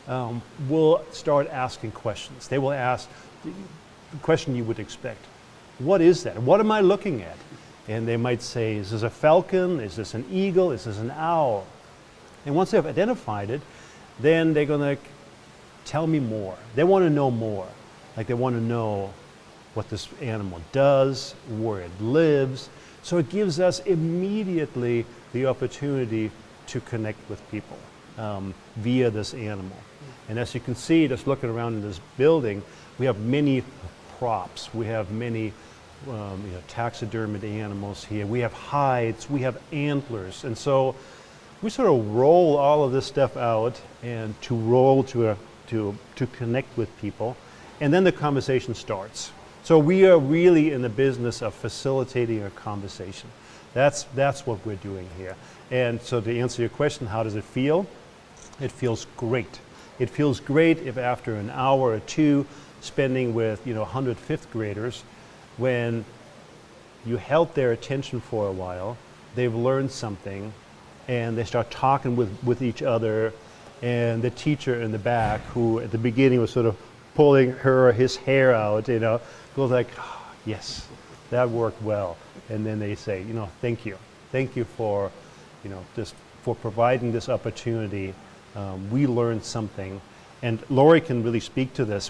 will start asking questions. They will ask the question you would expect. What is that? What am I looking at? And they might say, is this a falcon? Is this an eagle? Is this an owl? And once they've identified it, then they're going to tell me more. They want to know more. Like they want to know what this animal does, where it lives. So it gives us immediately the opportunity to connect with people via this animal. And as you can see, just looking around in this building, we have many props. We have many taxidermied animals here. We have hides, we have antlers. And so we sort of roll all of this stuff out and to connect with people. And then the conversation starts. So we are really in the business of facilitating a conversation. That's what we're doing here. And so to answer your question, how does it feel? It feels great. It feels great if after an hour or two spending with 100 fifth graders, when you held their attention for a while, they've learned something, and they start talking with each other, and the teacher in the back, who at the beginning was sort of pulling her or his hair out, goes like, oh, yes, that worked well. And then they say, thank you for, just for providing this opportunity. We learned something, and Laurie can really speak to this.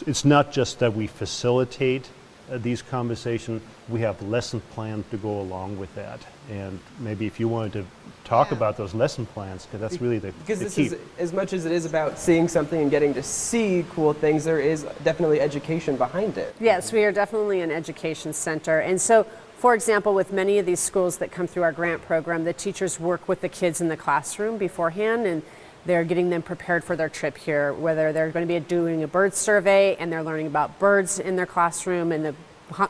It's not just that we facilitate these conversations, we have lesson plans to go along with that. And maybe if you wanted to talk about those lesson plans, because that's really the Because this key. is, as much as it is about seeing something and getting to see cool things, there is definitely education behind it. Yes, we are definitely an education center. And so, for example, with many of these schools that come through our grant program, the teachers work with the kids in the classroom beforehand, and they're getting them prepared for their trip here, whether they're going to be doing a bird survey and they're learning about birds in their classroom and the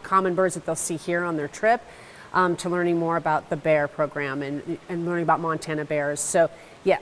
common birds that they'll see here on their trip, to learning more about the bear program and learning about Montana bears. So yeah,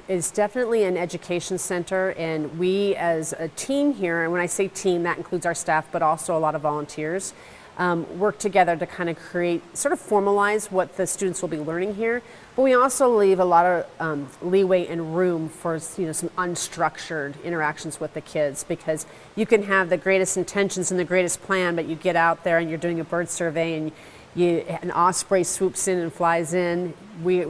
it's definitely an education center, and we as a team here, and when I say team, that includes our staff, but also a lot of volunteers, work together to kind of sort of formalize what the students will be learning here. But we also leave a lot of leeway and room for some unstructured interactions with the kids, because you can have the greatest intentions and the greatest plan, but you get out there and you're doing a bird survey and an osprey swoops in and flies in. We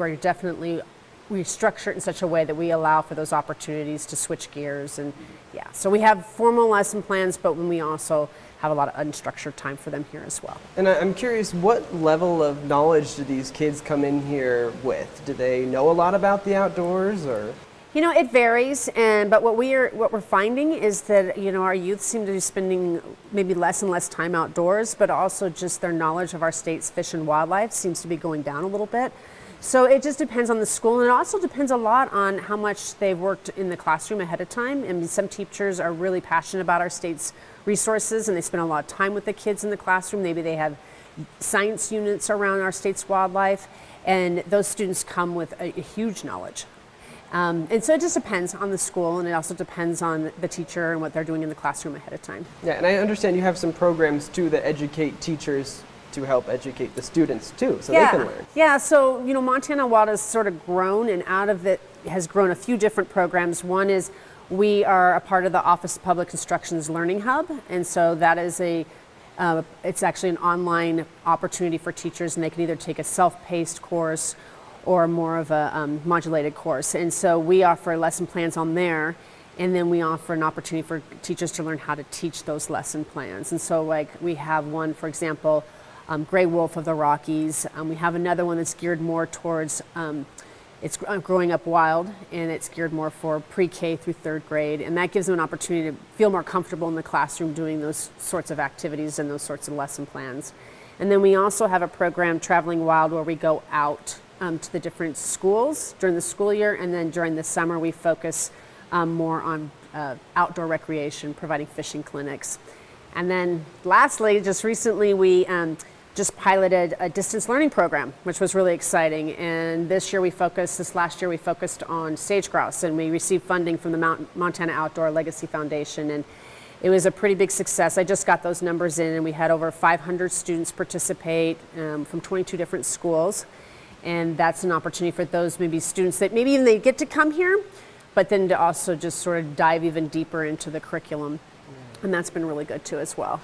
structure it in such a way that we allow for those opportunities to switch gears. And yeah, so we have formal lesson plans, but when we also have a lot of unstructured time for them here as well. And I'm curious, what level of knowledge do these kids come in here with? Do they know a lot about the outdoors, or? It varies, but what we're finding is that our youth seem to be spending maybe less and less time outdoors, but also just their knowledge of our state's fish and wildlife seems to be going down a little bit. So it just depends on the school, and it also depends a lot on how much they've worked in the classroom ahead of time. I mean, some teachers are really passionate about our state's resources, and they spend a lot of time with the kids in the classroom. Maybe they have science units around our state's wildlife, and those students come with a huge knowledge. And so it just depends on the school, and it also depends on the teacher and what they're doing in the classroom ahead of time. Yeah, and I understand you have some programs too that educate teachers to help educate the students too, so they can learn. Yeah, so Montana Wild has sort of grown, and out of it has grown a few different programs. One is we are a part of the Office of Public Instruction's Learning Hub, and so that is it's actually an online opportunity for teachers, and they can either take a self-paced course or more of a modulated course. And so we offer lesson plans on there, and then we offer an opportunity for teachers to learn how to teach those lesson plans. And so we have one, for example, Gray Wolf of the Rockies. We have another one that's geared more towards, it's growing up wild, and it's geared more for pre-K through third grade. And that gives them an opportunity to feel more comfortable in the classroom doing those sorts of activities and those sorts of lesson plans. And then we also have a program, Traveling Wild, where we go out to the different schools during the school year, and then during the summer we focus more on outdoor recreation, providing fishing clinics. And then lastly, just recently we just piloted a distance learning program, which was really exciting. And this last year we focused on sage grouse, and we received funding from the Montana Outdoor Legacy Foundation, and it was a pretty big success. I just got those numbers in, and we had over 500 students participate from 22 different schools. And that's an opportunity for those maybe students that maybe even they get to come here, but then to also just sort of dive even deeper into the curriculum. And that's been really good too as well.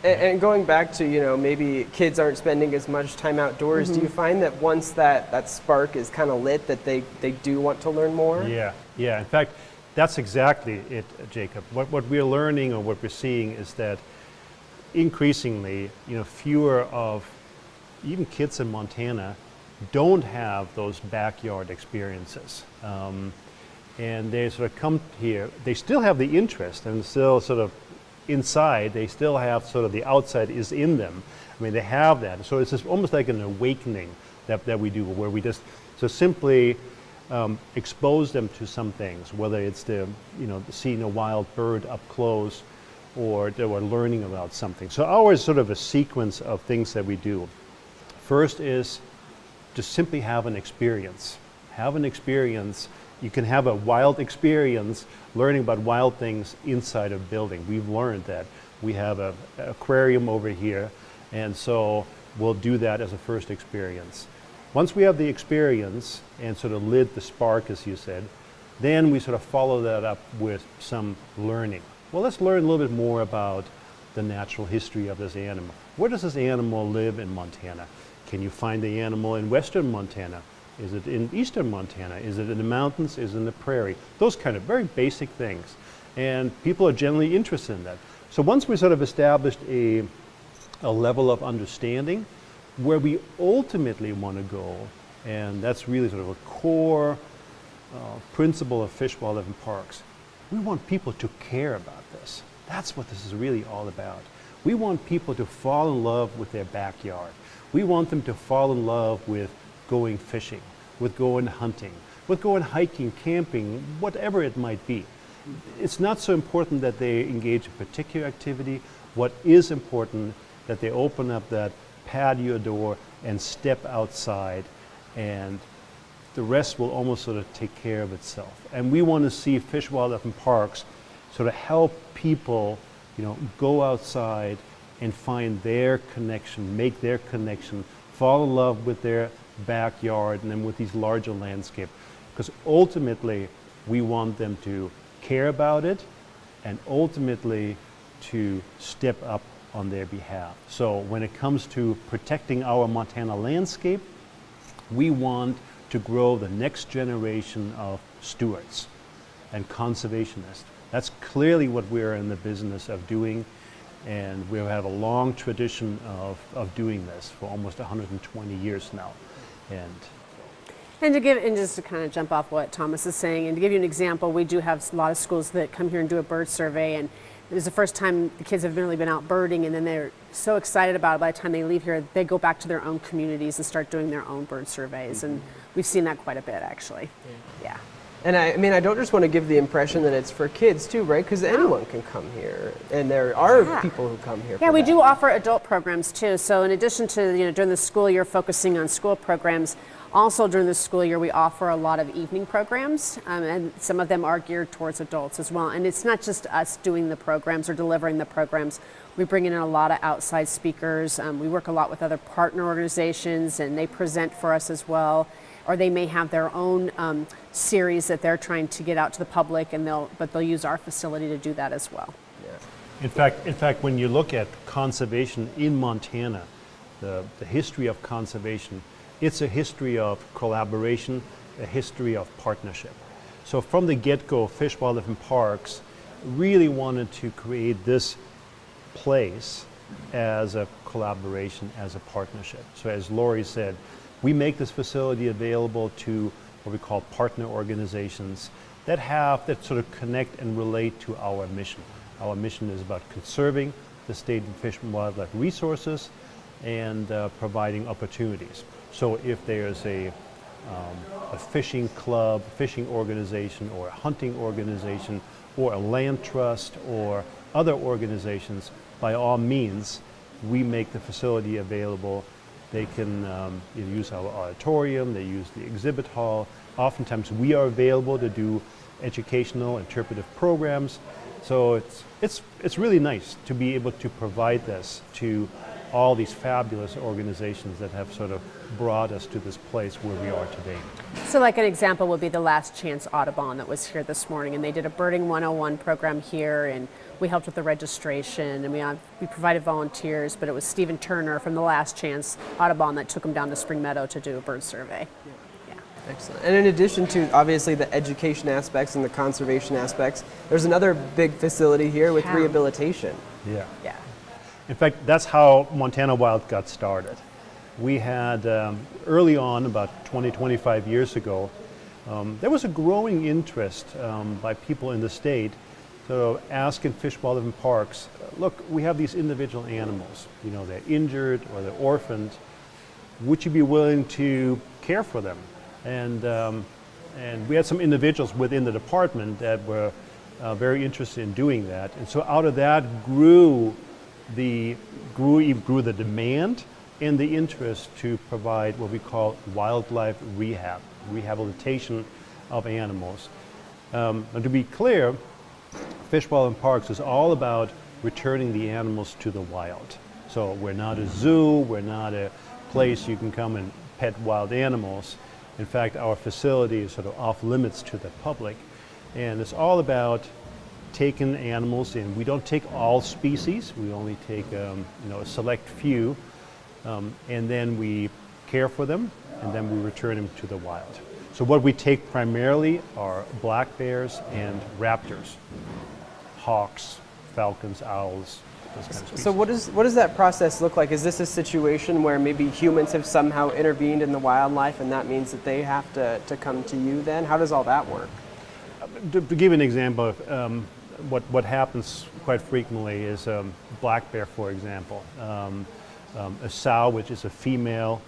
And going back to, you know, maybe kids aren't spending as much time outdoors, do you find that once that spark is kind of lit, that they do want to learn more? Yeah, yeah. In fact, that's exactly it, Jacob. What we're learning or what we're seeing is that increasingly, you know, fewer of even kids in Montana don't have those backyard experiences. And they sort of come here, they still have the interest and still sort of inside, they still have sort of the outside is in them. I mean, they have that. So it's just almost like an awakening that we do, where we just so simply expose them to some things, whether it's seeing a wild bird up close, or they were learning about something. So ours is sort of a sequence of things that we do. First is to simply have an experience. Have an experience. You can have a wild experience learning about wild things inside a building. We've learned that. We have an aquarium over here, and so we'll do that as a first experience. Once we have the experience and sort of lit the spark, as you said, then we sort of follow that up with some learning. Well, let's learn a little bit more about the natural history of this animal. Where does this animal live in Montana? Can you find the animal in western Montana? Is it in eastern Montana? Is it in the mountains? Is it in the prairie? Those kind of very basic things. And people are generally interested in that. So once we sort of established a level of understanding, where we ultimately want to go, and that's really sort of a core principle of Fish, Wildlife, and Parks, we want people to care about this. That's what this is really all about. We want people to fall in love with their backyard. We want them to fall in love with going fishing, with going hunting, with going hiking, camping, whatever it might be. It's not so important that they engage in a particular activity. What is important, that they open up that patio door and step outside, and the rest will almost sort of take care of itself. And we want to see Fish, Wildlife, and Parks sort of help people, you know, go outside and find their connection, make their connection, fall in love with their backyard and then with these larger landscapes. Because ultimately, we want them to care about it and ultimately to step up on their behalf. So when it comes to protecting our Montana landscape, we want to grow the next generation of stewards and conservationists. That's clearly what we're in the business of doing, and we have a long tradition of doing this for almost 120 years now. And just to kind of jump off what Thomas is saying, and to give you an example, we do have a lot of schools that come here and do a bird survey, and it was the first time the kids have really been out birding, and then they're so excited about it. By the time they leave here, they go back to their own communities and start doing their own bird surveys, and we've seen that quite a bit, actually. Yeah. And I mean, I don't just want to give the impression that it's for kids too, right? Because anyone can come here, and there are people who come here. Yeah, for we that. do offer adult programs too. So in addition to during the school year focusing on school programs, also during the school year we offer a lot of evening programs, and some of them are geared towards adults as well. And it's not just us doing the programs or delivering the programs. We bring in a lot of outside speakers. We work a lot with other partner organizations, and they present for us as well. Or they may have their own series that they're trying to get out to the public, and they'll use our facility to do that as well. Yeah. In fact, when you look at conservation in Montana, the history of conservation, it's a history of collaboration, a history of partnership. So from the get-go, Fish, Wildlife, and Parks really wanted to create this place as a collaboration, as a partnership. So as Laurie said, we make this facility available to what we call partner organizations that sort of connect and relate to our mission. Our mission is about conserving the state and fish and wildlife resources and providing opportunities. So if there's a fishing club, fishing organization, or a hunting organization, or a land trust, or other organizations, by all means, we make the facility available. They can use our auditorium, they use the exhibit hall. Oftentimes we are available to do educational, interpretive programs. So it's really nice to be able to provide this to all these fabulous organizations that have sort of brought us to this place where we are today. So like an example would be the Last Chance Audubon that was here this morning, and they did a Birding 101 program here, and we helped with the registration, and we provided volunteers, but it was Stephen Turner from the Last Chance Audubon that took them down to Spring Meadow to do a bird survey. Yeah. Excellent. And in addition to obviously the education aspects and the conservation aspects, there's another big facility here with rehabilitation. Yeah. Yeah. In fact, that's how Montana Wild got started. We had, early on, about 20, 25 years ago, there was a growing interest by people in the state to ask in fish, wildlife, and parks, look, we have these individual animals, you know, they're injured or they're orphaned, would you be willing to care for them? And we had some individuals within the department that were very interested in doing that. And so out of that grew the demand and the interest to provide what we call wildlife rehabilitation of animals. And to be clear, Fish, Wildlife, and Parks is all about returning the animals to the wild. So we're not a zoo, we're not a place you can come and pet wild animals. In fact, our facility is sort of off limits to the public. And it's all about taking animals in. We don't take all species, we only take a select few, and then we care for them, and then we return them to the wild. So what we take primarily are black bears and raptors, hawks, falcons, owls, those kind of species. So what does that process look like? Is this a situation where maybe humans have somehow intervened in the wildlife and that means that they have to come to you then? How does all that work? To give an example, what happens quite frequently is black bear, for example. A sow, which is a female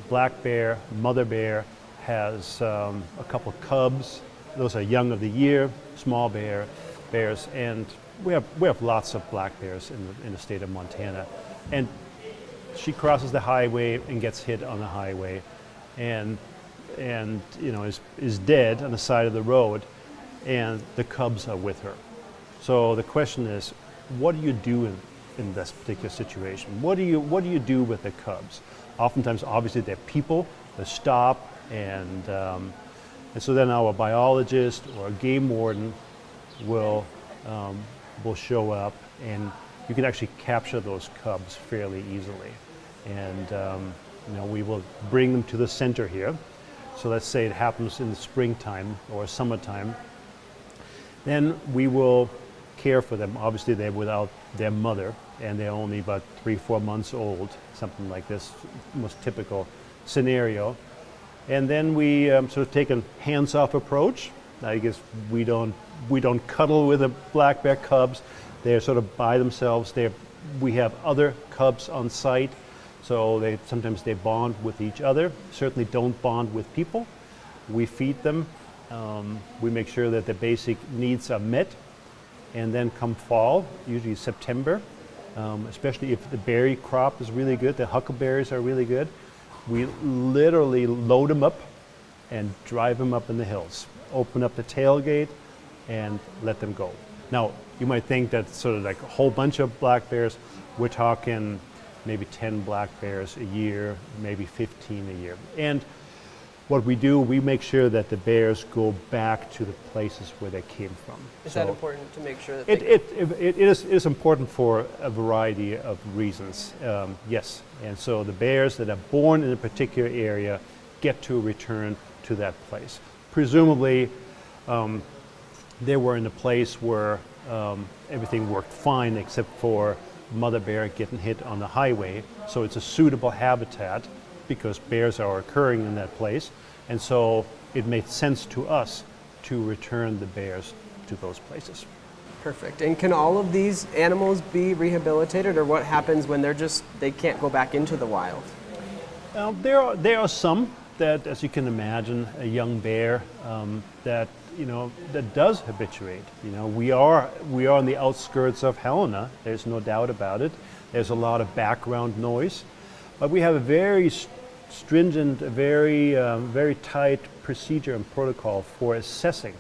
black bear, mother bear, has a couple cubs. Those are young of the year, small bears, and we have lots of black bears in the state of Montana. And she crosses the highway and gets hit on the highway, and is dead on the side of the road, and the cubs are with her. So the question is, what do you do in this particular situation? What do you do with the cubs? Oftentimes, obviously, they're people that stop, and so then our biologist or a game warden will show up, and you can actually capture those cubs fairly easily. And we will bring them to the center here. So let's say it happens in the springtime or summertime. Then we will care for them. Obviously, they're without their mother, and they're only about 3-4 months old, something like this, most typical scenario. And then we sort of take a hands-off approach. I guess we don't cuddle with the black bear cubs. They're sort of by themselves. We have other cubs on site, so sometimes they bond with each other. Certainly don't bond with people. We feed them. We make sure that the basic needs are met. And then come fall, usually September, especially if the berry crop is really good, the huckleberries are really good, we literally load them up and drive them up in the hills. Open up the tailgate and let them go. Now, you might think that's sort of like a whole bunch of black bears. We're talking maybe 10 black bears a year, maybe 15 a year. And what we do, we make sure that the bears go back to the places where they came from. Is that important to make sure that it is important for a variety of reasons, yes. And so the bears that are born in a particular area get to return to that place. Presumably, they were in a place where everything worked fine except for mother bear getting hit on the highway. So it's a suitable habitat because bears are occurring in that place. And so it made sense to us to return the bears to those places. Perfect. And can all of these animals be rehabilitated, or what happens when they can't go back into the wild? There are some that, as you can imagine, a young bear that does habituate. We are on the outskirts of Helena. There's no doubt about it. There's a lot of background noise, but we have a very stringent, very tight procedure and protocol for assessing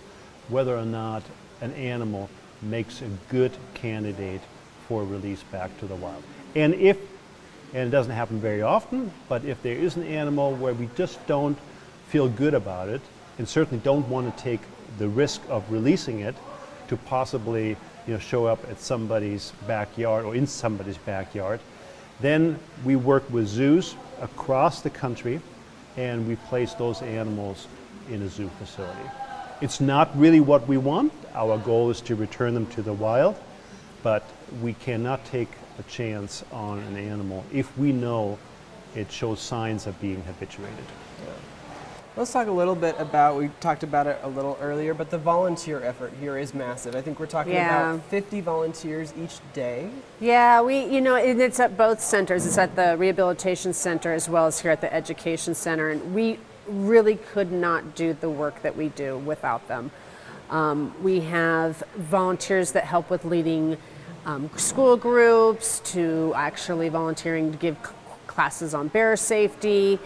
whether or not an animal makes a good candidate for release back to the wild. And if And it doesn't happen very often, but if there is an animal where we just don't feel good about it, and certainly don't want to take the risk of releasing it to possibly show up at somebody's backyard or in somebody's backyard, then we work with zoos across the country and we place those animals in a zoo facility. It's not really what we want. Our goal is to return them to the wild, but we cannot take a chance on an animal if we know it shows signs of being habituated. Yeah. Let's talk a little bit about, we talked about it a little earlier, but the volunteer effort here is massive. I think we're talking about 50 volunteers each day. Yeah, and it's at both centers. It's at the rehabilitation center as well as here at the education center, and we really could not do the work that we do without them. We have volunteers that help with leading school groups, to actually volunteering to give classes on bear safety,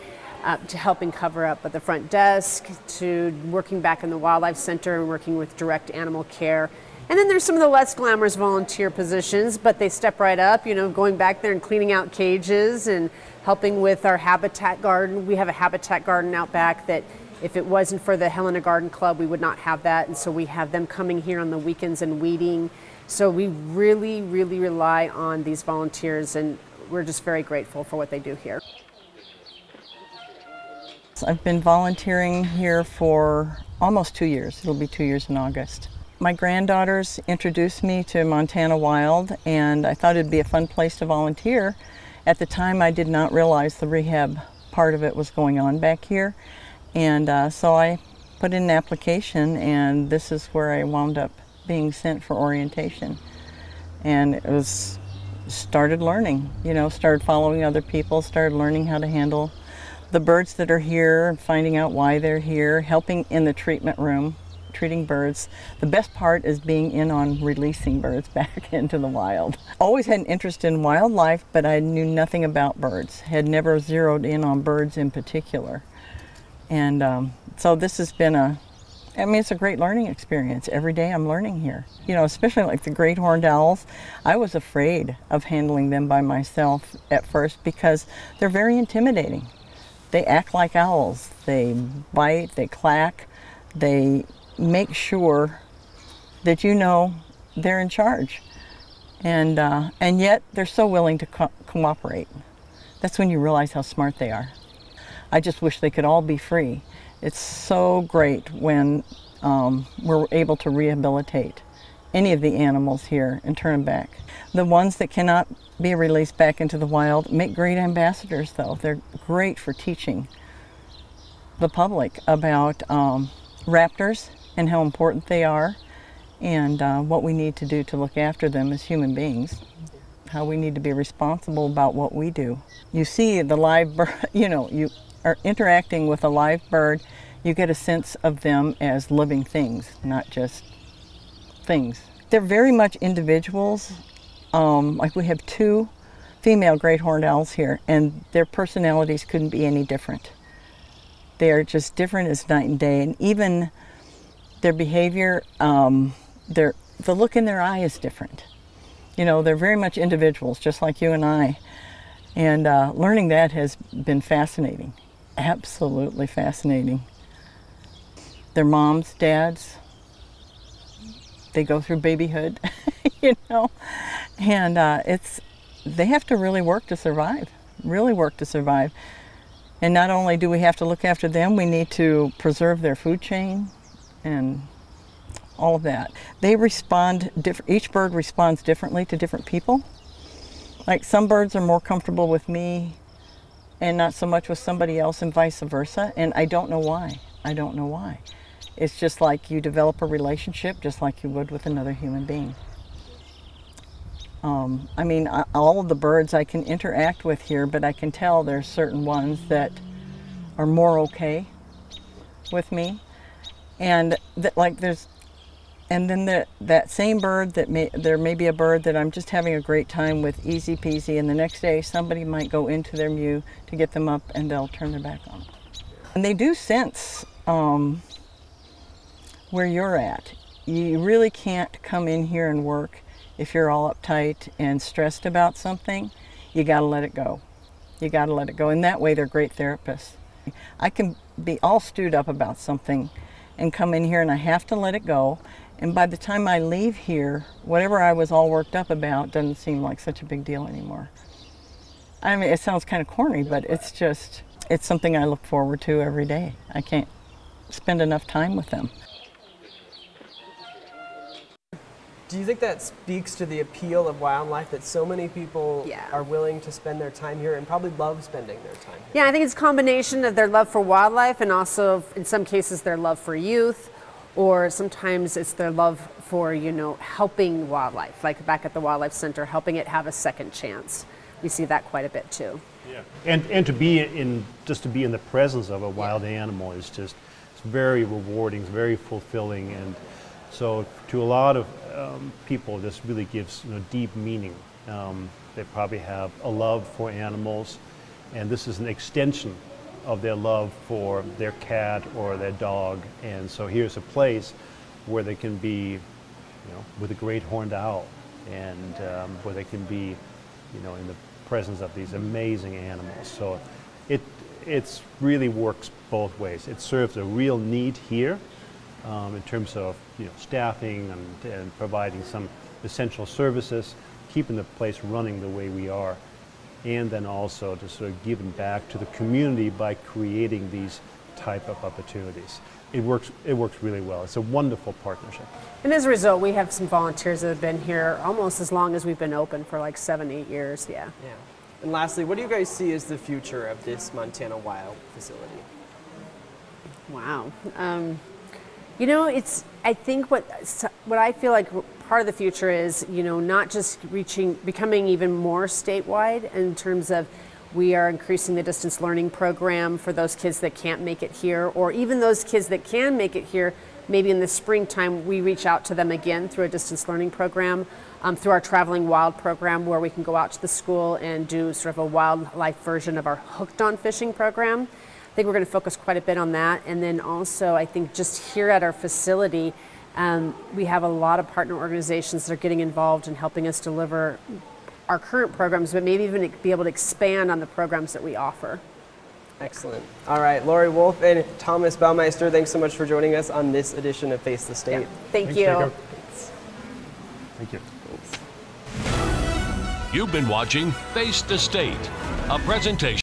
to helping cover up at the front desk, to working back in the wildlife center and working with direct animal care. And then there's some of the less glamorous volunteer positions, but they step right up, going back there and cleaning out cages and helping with our habitat garden. We have a habitat garden out back that if it wasn't for the Helena Garden Club, we would not have that. And so we have them coming here on the weekends and weeding. So we really, really rely on these volunteers, and we're just very grateful for what they do here. I've been volunteering here for almost 2 years. It'll be 2 years in August. My granddaughters introduced me to Montana Wild, and I thought it'd be a fun place to volunteer. At the time, I did not realize the rehab part of it was going on back here, and so I put in an application, and this is where I wound up being sent for orientation. And it was started learning, started following other people, started learning how to handle the birds that are here, finding out why they're here, helping in the treatment room, treating birds. The best part is being in on releasing birds back into the wild. Always had an interest in wildlife, but I knew nothing about birds. Had never zeroed in on birds in particular. And so this has been it's a great learning experience. Every day I'm learning here. Especially like the great horned owls. I was afraid of handling them by myself at first because they're very intimidating. They act like owls. They bite, they clack, they make sure that they're in charge. And yet they're so willing to cooperate. That's when you realize how smart they are. I just wish they could all be free. It's so great when we're able to rehabilitate any of the animals here and turn them back. The ones that cannot be released back into the wild make great ambassadors, though. They're great for teaching the public about raptors and how important they are, and what we need to do to look after them as human beings, how we need to be responsible about what we do. You see the live bird, you are interacting with a live bird, you get a sense of them as living things, not just things. They're very much individuals. Like we have 2 female great horned owls here, and their personalities couldn't be any different. They are just different as night and day, and even their behavior, the look in their eye is different. They're very much individuals, just like you and I. And learning that has been fascinating, absolutely fascinating. Their moms, dads, they go through babyhood, and they have to really work to survive, And not only do we have to look after them, we need to preserve their food chain and all of that. They respond, each bird responds differently to different people. Like some birds are more comfortable with me and not so much with somebody else, and vice versa, and I don't know why. It's just like you develop a relationship just like you would with another human being. All of the birds I can interact with here, but I can tell there's certain ones that are more okay with me. And that same bird there may be a bird that I'm just having a great time with, easy peasy, and the next day somebody might go into their mew to get them up and they'll turn their back on them. And they do sense where you're at. You really can't come in here and work if you're all uptight and stressed about something. You got to let it go. You got to let it go. And that way they're great therapists. I can be all stewed up about something and come in here and I have to let it go. And by the time I leave here, whatever I was all worked up about doesn't seem like such a big deal anymore. I mean, it sounds kind of corny, but it's just, it's something I look forward to every day. I can't spend enough time with them. Do you think that speaks to the appeal of wildlife, that so many people are willing to spend their time here and probably love spending their time here? Yeah, I think it's a combination of their love for wildlife and also, in some cases, their love for youth, or sometimes it's their love for, you know, helping wildlife, like back at the Wildlife Center, helping it have a second chance. We see that quite a bit too. Yeah, and to be in, just to be in the presence of a wild animal is just, it's very rewarding, it's very fulfilling, and so to a lot of people, this really gives, you know, deep meaning. They probably have a love for animals, and this is an extension of their love for their cat or their dog. And so here's a place where they can be, you know, with a great horned owl, and where they can be, you know, in the presence of these amazing animals. So it's really works both ways. It serves a real need here. In terms of, you know, staffing and providing some essential services, keeping the place running the way we are, and then also to sort of giving back to the community by creating these type of opportunities. It works really well. It's a wonderful partnership. And as a result, we have some volunteers that have been here almost as long as we've been open, for like 7-8 years. Yeah. And lastly, what do you guys see as the future of this Montana Wild facility? Wow. You know, I think what I feel like part of the future is, you know, not just becoming even more statewide in terms of we are increasing the distance learning program for those kids that can't make it here, or even those kids that can make it here, maybe in the springtime we reach out to them again through a distance learning program, through our Traveling Wild program, where we can go out to the school and do sort of a wildlife version of our Hooked on Fishing program. I think we're going to focus quite a bit on that. And then also, I think just here at our facility, we have a lot of partner organizations that are getting involved in helping us deliver our current programs, but maybe even be able to expand on the programs that we offer. Excellent. All right, Laurie Wolf and Thomas Baumeister, thanks so much for joining us on this edition of Face the State. Yeah. Thanks, you. Jacob. Thank you. Thanks. You've been watching Face the State, a presentation